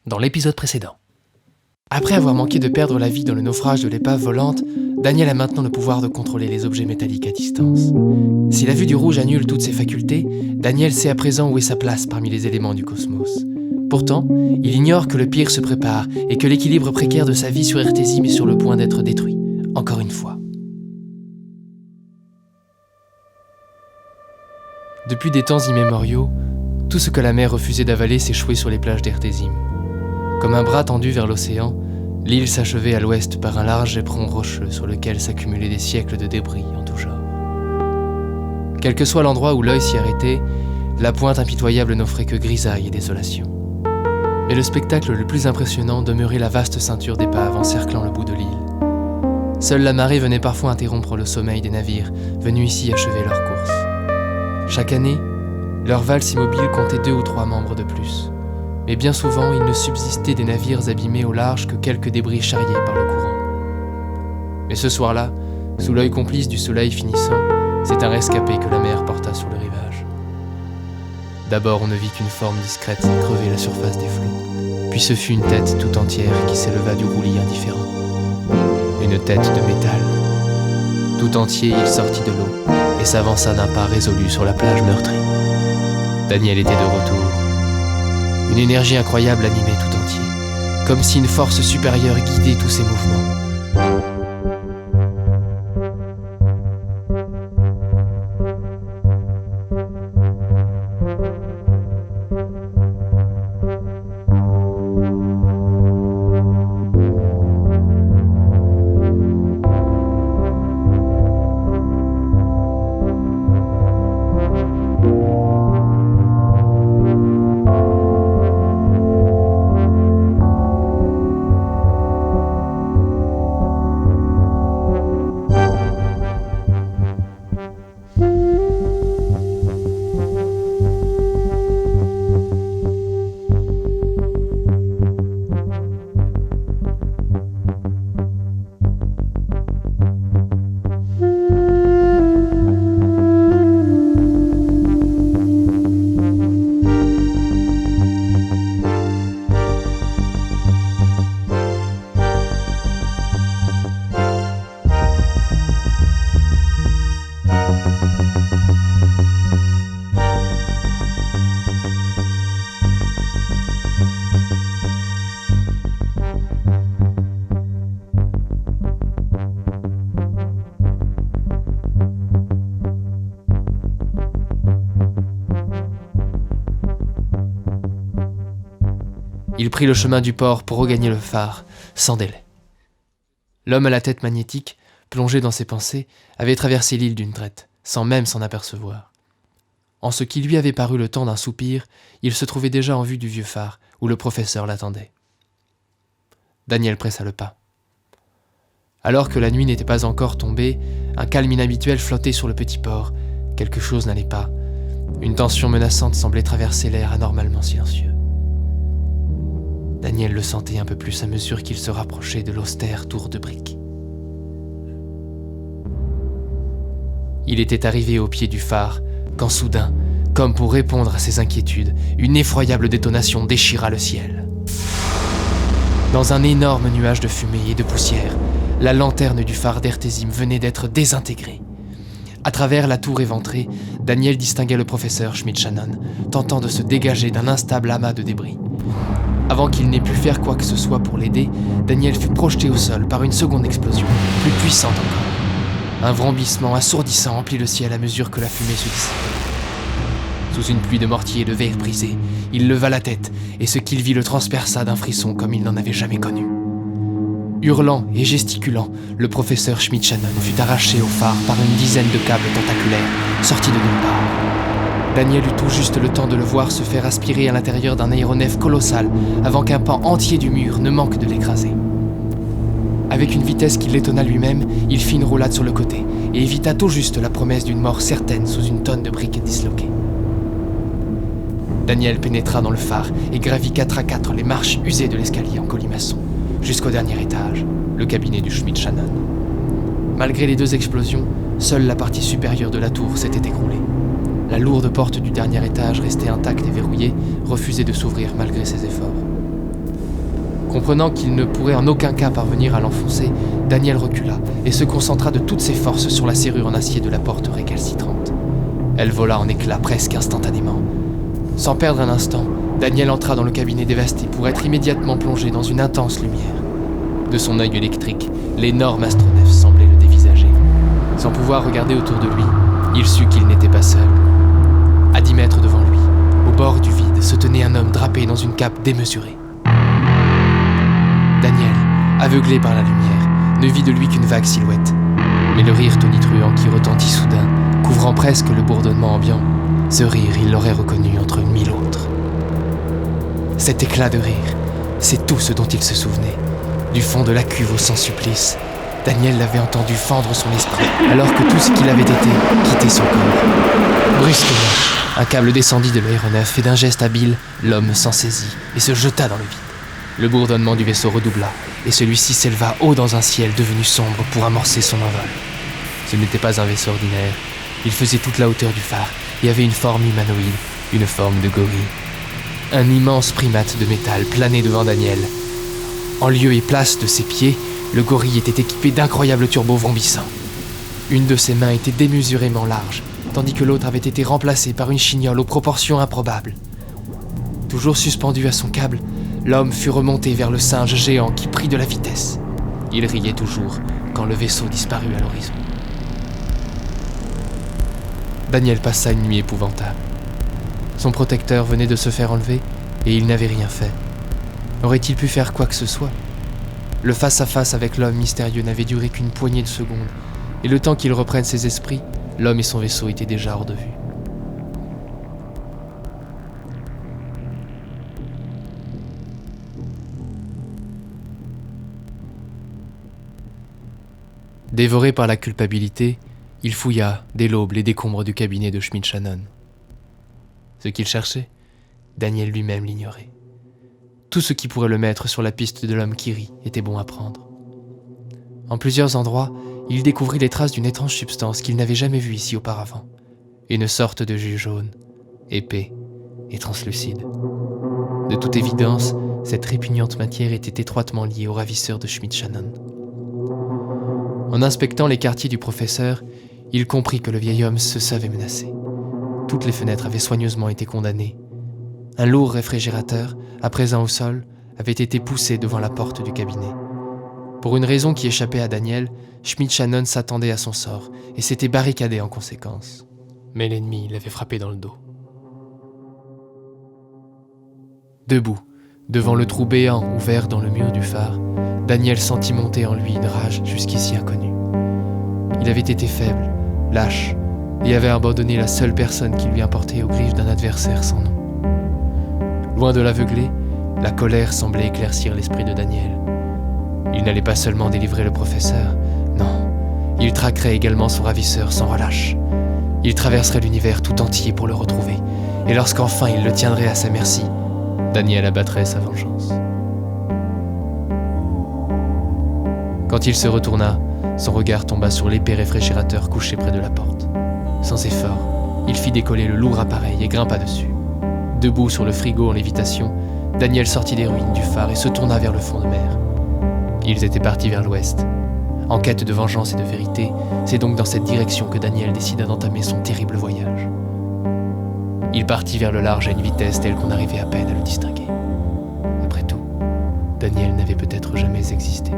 dans l'épisode précédent. Après avoir manqué de perdre la vie dans le naufrage de l'épave volante, Daniel a maintenant le pouvoir de contrôler les objets métalliques à distance. Si la vue du rouge annule toutes ses facultés, Daniel sait à présent où est sa place parmi les éléments du cosmos. Pourtant, il ignore que le pire se prépare et que l'équilibre précaire de sa vie sur Ertésime est sur le point d'être détruit, encore une fois. Depuis des temps immémoriaux, tout ce que la mer refusait d'avaler s'échouait sur les plages d'Ertésime. Comme un bras tendu vers l'océan, l'île s'achevait à l'ouest par un large éperon rocheux sur lequel s'accumulaient des siècles de débris en tout genre. Quel que soit l'endroit où l'œil s'y arrêtait, la pointe impitoyable n'offrait que grisaille et désolation. Mais le spectacle le plus impressionnant demeurait la vaste ceinture d'épaves encerclant le bout de l'île. Seule la marée venait parfois interrompre le sommeil des navires venus ici achever leur course. Chaque année, leur valse immobile comptait 2 ou 3 membres de plus. Mais bien souvent, il ne subsistait des navires abîmés au large que quelques débris charriés par le courant. Mais ce soir-là, sous l'œil complice du soleil finissant, c'est un rescapé que la mer porta sur le rivage. D'abord, on ne vit qu'une forme discrète crever la surface des flots. Puis ce fut une tête tout entière qui s'éleva du roulis indifférent. Une tête de métal. Tout entier, il sortit de l'eau et s'avança d'un pas résolu sur la plage meurtrie. Daniel était de retour. Une énergie incroyable animait tout entier, comme si une force supérieure guidait tous ses mouvements. Il prit le chemin du port pour regagner le phare, sans délai. L'homme à la tête magnétique, plongé dans ses pensées, avait traversé l'île d'une traite, sans même s'en apercevoir. En ce qui lui avait paru le temps d'un soupir, il se trouvait déjà en vue du vieux phare, où le professeur l'attendait. Daniel pressa le pas. Alors que la nuit n'était pas encore tombée, un calme inhabituel flottait sur le petit port. Quelque chose n'allait pas. Une tension menaçante semblait traverser l'air anormalement silencieux. Daniel le sentait un peu plus à mesure qu'il se rapprochait de l'austère tour de briques. Il était arrivé au pied du phare, quand soudain, comme pour répondre à ses inquiétudes, une effroyable détonation déchira le ciel. Dans un énorme nuage de fumée et de poussière, la lanterne du phare d'Ertésime venait d'être désintégrée. À travers la tour éventrée, Daniel distinguait le professeur Schmidt-Shannon, tentant de se dégager d'un instable amas de débris. Avant qu'il n'ait pu faire quoi que ce soit pour l'aider, Daniel fut projeté au sol par une seconde explosion, plus puissante encore. Un vrambissement assourdissant emplit le ciel à mesure que la fumée se dissipait. Sous une pluie de mortiers et de verres brisés, il leva la tête, et ce qu'il vit le transperça d'un frisson comme il n'en avait jamais connu. Hurlant et gesticulant, le professeur Schmidt-Shannon fut arraché au phare par une dizaine de câbles tentaculaires, sortis de nulle part. Daniel eut tout juste le temps de le voir se faire aspirer à l'intérieur d'un aéronef colossal avant qu'un pan entier du mur ne manque de l'écraser. Avec une vitesse qui l'étonna lui-même, il fit une roulade sur le côté et évita tout juste la promesse d'une mort certaine sous une tonne de briques disloquées. Daniel pénétra dans le phare et gravit 4 à 4 les marches usées de l'escalier en colimaçon, jusqu'au dernier étage, le cabinet du Schmidt-Shannon. Malgré les 2 explosions, seule la partie supérieure de la tour s'était écroulée. La lourde porte du dernier étage, restée intacte et verrouillée, refusait de s'ouvrir malgré ses efforts. Comprenant qu'il ne pourrait en aucun cas parvenir à l'enfoncer, Daniel recula et se concentra de toutes ses forces sur la serrure en acier de la porte récalcitrante. Elle vola en éclats presque instantanément. Sans perdre un instant, Daniel entra dans le cabinet dévasté pour être immédiatement plongé dans une intense lumière. De son œil électrique, l'énorme astronef semblait le dévisager. Sans pouvoir regarder autour de lui, il sut qu'il n'était pas seul. À 10 mètres devant lui, au bord du vide, se tenait un homme drapé dans une cape démesurée. Daniel, aveuglé par la lumière, ne vit de lui qu'une vague silhouette. Mais le rire tonitruant qui retentit soudain, couvrant presque le bourdonnement ambiant, ce rire, il l'aurait reconnu entre 1000 autres. Cet éclat de rire, c'est tout ce dont il se souvenait. Du fond de la cuve au sans-supplice, Daniel l'avait entendu fendre son esprit, alors que tout ce qu'il avait été quittait son corps. Brusquement, un câble descendit de l'aéronef et d'un geste habile, l'homme s'en saisit et se jeta dans le vide. Le bourdonnement du vaisseau redoubla, et celui-ci s'éleva haut dans un ciel devenu sombre pour amorcer son envol. Ce n'était pas un vaisseau ordinaire, il faisait toute la hauteur du phare et avait une forme humanoïde, une forme de gorille. Un immense primate de métal planait devant Daniel. En lieu et place de ses pieds, le gorille était équipé d'incroyables turbos vrombissants. Une de ses mains était démesurément large, tandis que l'autre avait été remplacée par une chignole aux proportions improbables. Toujours suspendu à son câble, l'homme fut remonté vers le singe géant qui prit de la vitesse. Il riait toujours quand le vaisseau disparut à l'horizon. Daniel passa une nuit épouvantable. Son protecteur venait de se faire enlever et il n'avait rien fait. Aurait-il pu faire quoi que ce soit ? Le face-à-face avec l'homme mystérieux n'avait duré qu'une poignée de secondes, et le temps qu'il reprenne ses esprits, l'homme et son vaisseau étaient déjà hors de vue. Dévoré par la culpabilité, il fouilla dès l'aube les décombres du cabinet de Schmidt-Shannon. Ce qu'il cherchait, Daniel lui-même l'ignorait. Tout ce qui pourrait le mettre sur la piste de l'homme qui rit était bon à prendre. En plusieurs endroits, il découvrit les traces d'une étrange substance qu'il n'avait jamais vue ici auparavant. Une sorte de jus jaune, épais et translucide. De toute évidence, cette répugnante matière était étroitement liée au ravisseur de Schmidt-Shannon. En inspectant les quartiers du professeur, il comprit que le vieil homme se savait menacé. Toutes les fenêtres avaient soigneusement été condamnées. Un lourd réfrigérateur, à présent au sol, avait été poussé devant la porte du cabinet. Pour une raison qui échappait à Daniel, Schmidt-Shannon s'attendait à son sort et s'était barricadé en conséquence. Mais l'ennemi l'avait frappé dans le dos. Debout, devant le trou béant ouvert dans le mur du phare, Daniel sentit monter en lui une rage jusqu'ici inconnue. Il avait été faible, lâche, et avait abandonné la seule personne qui lui importait aux griffes d'un adversaire sans nom. Loin de l'aveugler, la colère semblait éclaircir l'esprit de Daniel. Il n'allait pas seulement délivrer le professeur, non, il traquerait également son ravisseur sans relâche. Il traverserait l'univers tout entier pour le retrouver, et lorsqu'enfin il le tiendrait à sa merci, Daniel abattrait sa vengeance. Quand il se retourna, son regard tomba sur l'épais réfrigérateur couché près de la porte. Sans effort, il fit décoller le lourd appareil et grimpa dessus. Debout sur le frigo en lévitation, Daniel sortit des ruines du phare et se tourna vers le fond de mer. Ils étaient partis vers l'ouest. En quête de vengeance et de vérité, c'est donc dans cette direction que Daniel décida d'entamer son terrible voyage. Il partit vers le large à une vitesse telle qu'on arrivait à peine à le distinguer. Après tout, Daniel n'avait peut-être jamais existé.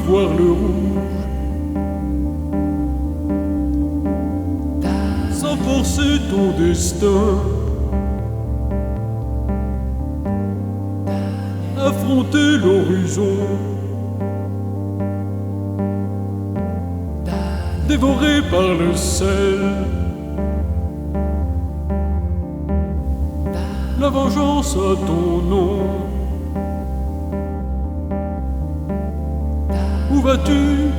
Voir le rouge sans forcer ton destin, affronter l'horizon, dévoré par le sel, la vengeance à ton nom. Où vas-tu ?